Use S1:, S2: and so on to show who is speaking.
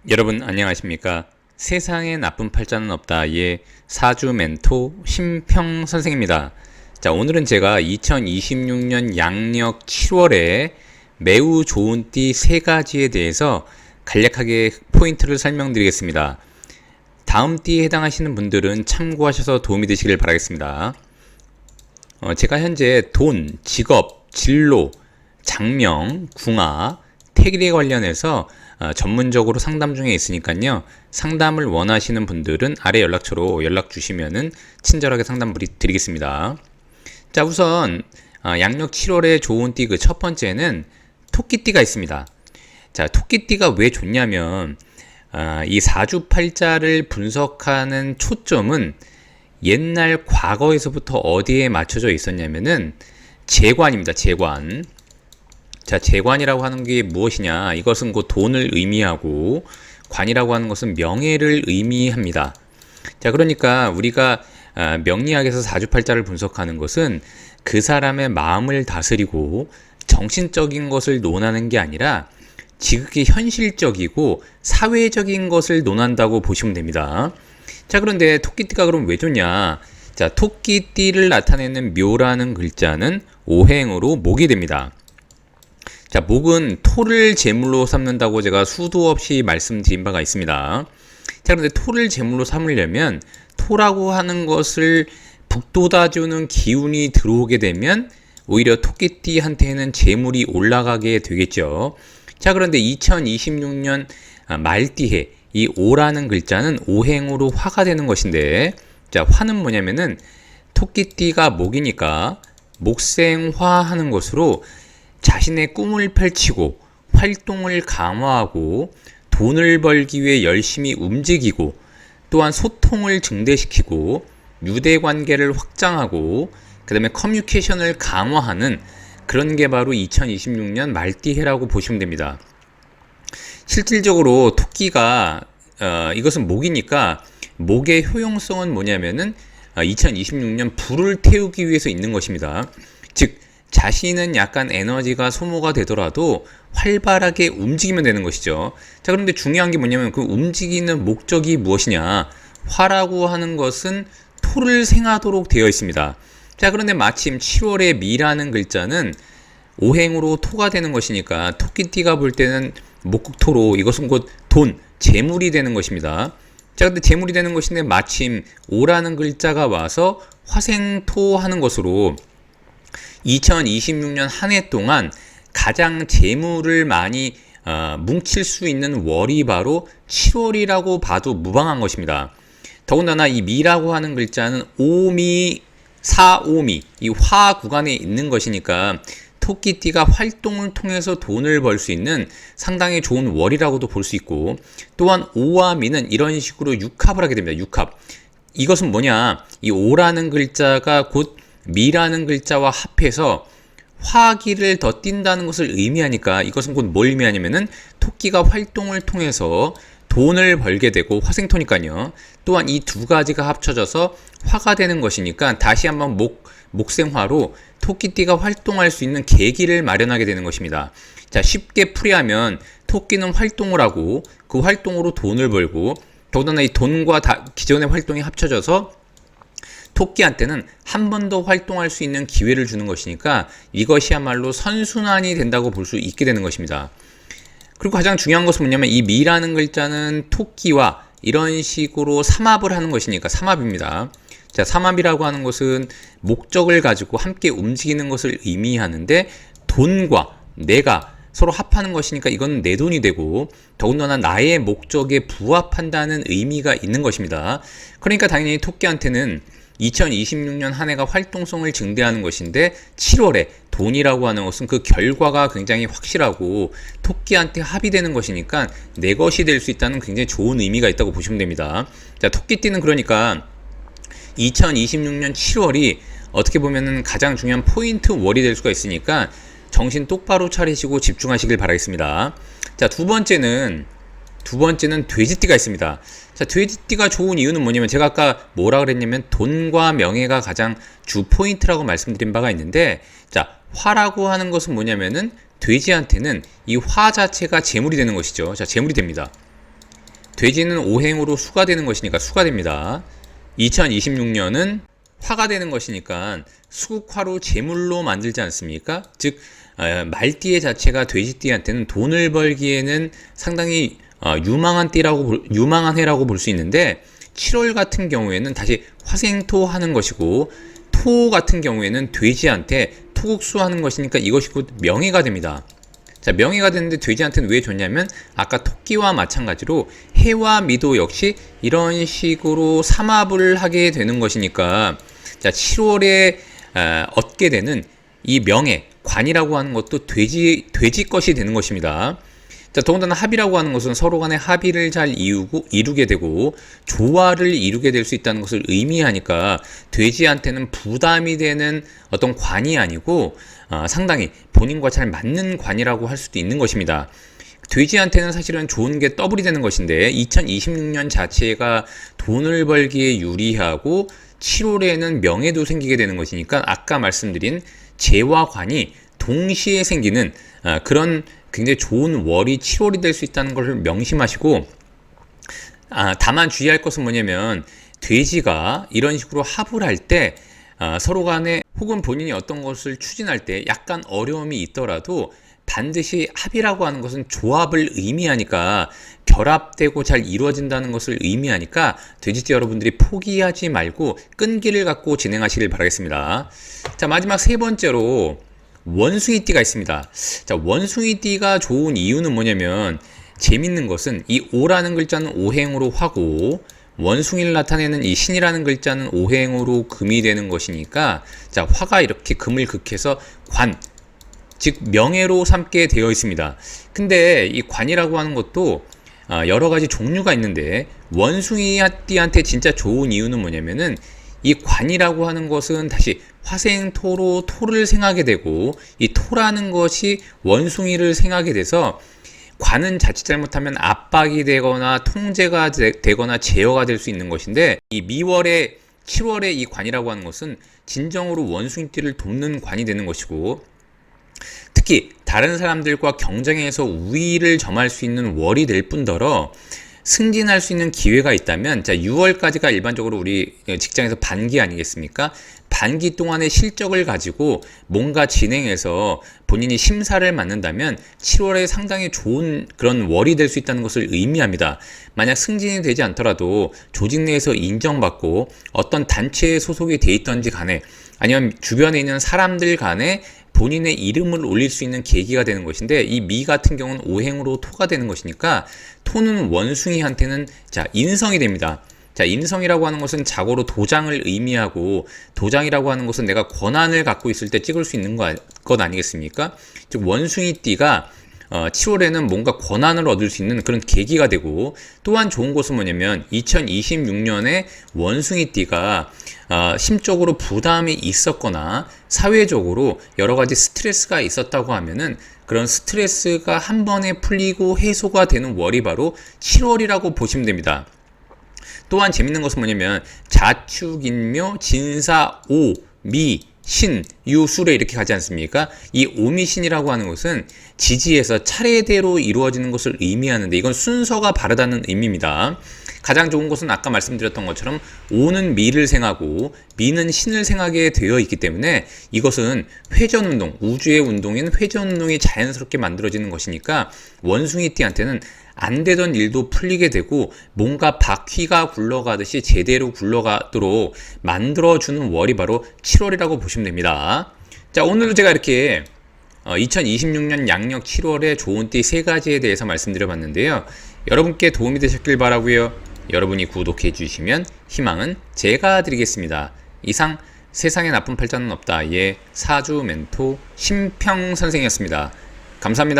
S1: 여러분 안녕하십니까? 세상에 나쁜 팔자는 없다의 사주 멘토 심평 선생입니다. 자, 오늘은 제가 2026년 양력 7월에 매우 좋은 띠 3가지에 대해서 간략하게 포인트를 설명드리겠습니다. 다음 띠에 해당하시는 분들은 참고하셔서 도움이 되시길 바라겠습니다. 제가 현재 돈, 직업, 진로, 장명, 궁화, 태길에 관련해서 전문적으로 상담 중에 있으니까요. 상담을 원하시는 분들은 아래 연락처로 연락 주시면은 친절하게 상담 드리겠습니다. 자, 우선 양력 7월에 좋은 띠 그 첫 번째는 토끼띠가 있습니다. 자, 토끼띠가 왜 좋냐면 이 사주팔자를 분석하는 초점은 옛날 과거에서부터 어디에 맞춰져 있었냐면은 재관입니다. 재관. 자, 재관이라고 하는 게 무엇이냐? 이것은 곧 돈을 의미하고 관이라고 하는 것은 명예를 의미합니다. 자, 그러니까 우리가 명리학에서 사주팔자를 분석하는 것은 그 사람의 마음을 다스리고 정신적인 것을 논하는 게 아니라 지극히 현실적이고 사회적인 것을 논한다고 보시면 됩니다. 자, 그런데 토끼띠가 그럼 왜 좋냐? 자, 토끼띠를 나타내는 묘라는 글자는 오행으로 목이 됩니다. 자, 목은 토를 제물로 삼는다고 제가 수도 없이 말씀드린 바가 있습니다. 자, 그런데 토를 제물로 삼으려면 토라고 하는 것을 북돋아주는 기운이 들어오게 되면 오히려 토끼띠한테는 재물이 올라가게 되겠죠. 자, 그런데 2026년 말띠해 이 오라는 글자는 오행으로 화가 되는 것인데, 자, 화는 뭐냐면은 토끼띠가 목이니까 목생화하는 것으로 자신의 꿈을 펼치고 활동을 강화하고 돈을 벌기 위해 열심히 움직이고 또한 소통을 증대시키고 유대관계를 확장하고 그 다음에 커뮤니케이션을 강화하는 그런 게 바로 2026년 말띠해라고 보시면 됩니다. 실질적으로 토끼가 이것은 목이니까 목의 효용성은 뭐냐면은 2026년 불을 태우기 위해서 있는 것입니다. 즉 자신은 약간 에너지가 소모가 되더라도 활발하게 움직이면 되는 것이죠. 자, 그런데 중요한 게 뭐냐면 그 움직이는 목적이 무엇이냐? 화라고 하는 것은 토를 생하도록 되어 있습니다. 자, 그런데 마침 7월에 미라는 글자는 오행으로 토가 되는 것이니까 토끼띠가 볼 때는 목토로 이것은 곧 돈, 재물이 되는 것입니다. 자, 근데 재물이 되는 것인데 마침 오라는 글자가 와서 화생토 하는 것으로 2026년 한 해 동안 가장 재물을 많이 뭉칠 수 있는 월이 바로 7월이라고 봐도 무방한 것입니다. 더군다나 이 미라고 하는 글자는 오미, 사오미, 이 화 구간에 있는 것이니까 토끼띠가 활동을 통해서 돈을 벌 수 있는 상당히 좋은 월이라고도 볼 수 있고, 또한 오와 미는 이런 식으로 육합을 하게 됩니다. 육합. 이것은 뭐냐? 이 오라는 글자가 곧 미라는 글자와 합해서 화기를 더 띈다는 것을 의미하니까 이것은 곧 뭘 의미하냐면은 토끼가 활동을 통해서 돈을 벌게 되고 화생토니까요. 또한 이 두 가지가 합쳐져서 화가 되는 것이니까 다시 한번 목생화로 토끼띠가 활동할 수 있는 계기를 마련하게 되는 것입니다. 자, 쉽게 풀이하면 토끼는 활동을 하고 그 활동으로 돈을 벌고 더군다나 이 돈과 기존의 활동이 합쳐져서 토끼한테는 한 번 더 활동할 수 있는 기회를 주는 것이니까 이것이야말로 선순환이 된다고 볼 수 있게 되는 것입니다. 그리고 가장 중요한 것은 뭐냐면 이 미라는 글자는 토끼와 이런 식으로 삼합을 하는 것이니까 삼합입니다. 자, 삼합이라고 하는 것은 목적을 가지고 함께 움직이는 것을 의미하는데 돈과 내가 서로 합하는 것이니까 이건 내 돈이 되고 더군다나 나의 목적에 부합한다는 의미가 있는 것입니다. 그러니까 당연히 토끼한테는 2026년 한 해가 활동성을 증대하는 것인데 7월에 돈이라고 하는 것은 그 결과가 굉장히 확실하고 토끼한테 합의되는 것이니까 내 것이 될 수 있다는 굉장히 좋은 의미가 있다고 보시면 됩니다. 자, 토끼띠는 그러니까 2026년 7월이 어떻게 보면은 가장 중요한 포인트 월이 될 수가 있으니까 정신 똑바로 차리시고 집중하시길 바라겠습니다. 자, 두 번째는 돼지띠가 있습니다. 자, 돼지띠가 좋은 이유는 뭐냐면 제가 아까 뭐라 그랬냐면 돈과 명예가 가장 주 포인트라고 말씀드린 바가 있는데, 자, 화라고 하는 것은 뭐냐면은 돼지한테는 이 화 자체가 재물이 되는 것이죠. 자, 재물이 됩니다. 돼지는 오행으로 수가 되는 것이니까 수가 됩니다. 2026년은 화가 되는 것이니까 수국화로 재물로 만들지 않습니까? 즉 말띠의 자체가 돼지띠한테는 돈을 벌기에는 상당히 유망한 해라고 볼 수 있는데 7월 같은 경우에는 다시 화생토 하는 것이고 토 같은 경우에는 돼지한테 토국수 하는 것이니까 이것이 곧 명예가 됩니다. 자, 명예가 되는데 돼지한테는 왜 좋냐면 아까 토끼와 마찬가지로 해와 미도 역시 이런 식으로 삼합을 하게 되는 것이니까 자, 7월에 얻게 되는 이 명예, 관이라고 하는 것도 돼지 것이 되는 것입니다. 자, 더군다나 합이라고 하는 것은 서로 간의 합의를 잘 이루게 되고 조화를 이루게 될 수 있다는 것을 의미하니까 돼지한테는 부담이 되는 어떤 관이 아니고 상당히 본인과 잘 맞는 관이라고 할 수도 있는 것입니다. 돼지한테는 사실은 좋은 게 더블이 되는 것인데 2026년 자체가 돈을 벌기에 유리하고 7월에는 명예도 생기게 되는 것이니까 아까 말씀드린 재와 관이 동시에 생기는 그런 굉장히 좋은 월이 7월이 될 수 있다는 것을 명심하시고 다만 주의할 것은 뭐냐면 돼지가 이런 식으로 합을 할 때 서로 간에 혹은 본인이 어떤 것을 추진할 때 약간 어려움이 있더라도 반드시 합이라고 하는 것은 조합을 의미하니까 결합되고 잘 이루어진다는 것을 의미하니까 돼지띠 여러분들이 포기하지 말고 끈기를 갖고 진행하시길 바라겠습니다. 자, 마지막 세 번째로 원숭이띠가 있습니다. 자, 원숭이띠가 좋은 이유는 뭐냐면 재밌는 것은 이 오라는 글자는 오행으로 화고 원숭이를 나타내는 이 신이라는 글자는 오행으로 금이 되는 것이니까 자, 화가 이렇게 금을 극해서 관, 즉 명예로 삼게 되어 있습니다. 근데 이 관이라고 하는 것도 여러 가지 종류가 있는데 원숭이띠한테 진짜 좋은 이유는 뭐냐면은 이 관이라고 하는 것은 다시 화생토로 토를 생하게 되고 이 토라는 것이 원숭이를 생하게 돼서 관은 자칫 잘못하면 압박이 되거나 통제가 되거나 제어가 될 수 있는 것인데 이 미월에 7월에 이 관이라고 하는 것은 진정으로 원숭이띠를 돕는 관이 되는 것이고 특히 다른 사람들과 경쟁해서 우위를 점할 수 있는 월이 될 뿐더러 승진할 수 있는 기회가 있다면 자 6월까지가 일반적으로 우리 직장에서 반기 아니겠습니까? 반기 동안의 실적을 가지고 뭔가 진행해서 본인이 심사를 맡는다면 7월에 상당히 좋은 그런 월이 될 수 있다는 것을 의미합니다. 만약 승진이 되지 않더라도 조직 내에서 인정받고 어떤 단체에 소속이 돼 있던지 간에 아니면 주변에 있는 사람들 간에 본인의 이름을 올릴 수 있는 계기가 되는 것인데 이 미 같은 경우는 오행으로 토가 되는 것이니까 토는 원숭이한테는 자 인성이 됩니다. 자, 인성이라고 하는 것은 자고로 도장을 의미하고 도장이라고 하는 것은 내가 권한을 갖고 있을 때 찍을 수 있는 것 아니겠습니까? 즉 원숭이띠가 7월에는 뭔가 권한을 얻을 수 있는 그런 계기가 되고 또한 좋은 것은 뭐냐면 2026년에 원숭이띠가 심적으로 부담이 있었거나 사회적으로 여러 가지 스트레스가 있었다고 하면은 그런 스트레스가 한 번에 풀리고 해소가 되는 월이 바로 7월이라고 보시면 됩니다. 또한 재밌는 것은 뭐냐면 자축인묘 진사오 미 신, 유, 수레 이렇게 가지 않습니까? 이 오미신이라고 하는 것은 지지에서 차례대로 이루어지는 것을 의미하는데 이건 순서가 바르다는 의미입니다. 가장 좋은 것은 아까 말씀드렸던 것처럼 오는 미를 생하고 미는 신을 생하게 되어 있기 때문에 이것은 회전운동, 우주의 운동인 회전운동이 자연스럽게 만들어지는 것이니까 원숭이띠한테는 안 되던 일도 풀리게 되고 뭔가 바퀴가 굴러가듯이 제대로 굴러가도록 만들어주는 월이 바로 7월이라고 보시면 됩니다. 자, 오늘도 제가 이렇게 2026년 양력 7월에 좋은 띠 3가지에 대해서 말씀드려봤는데요. 여러분께 도움이 되셨길 바라고요. 여러분이 구독해 주시면 희망은 제가 드리겠습니다. 이상 세상에 나쁜 팔자는 없다의 사주 멘토 심평 선생이었습니다. 감사합니다.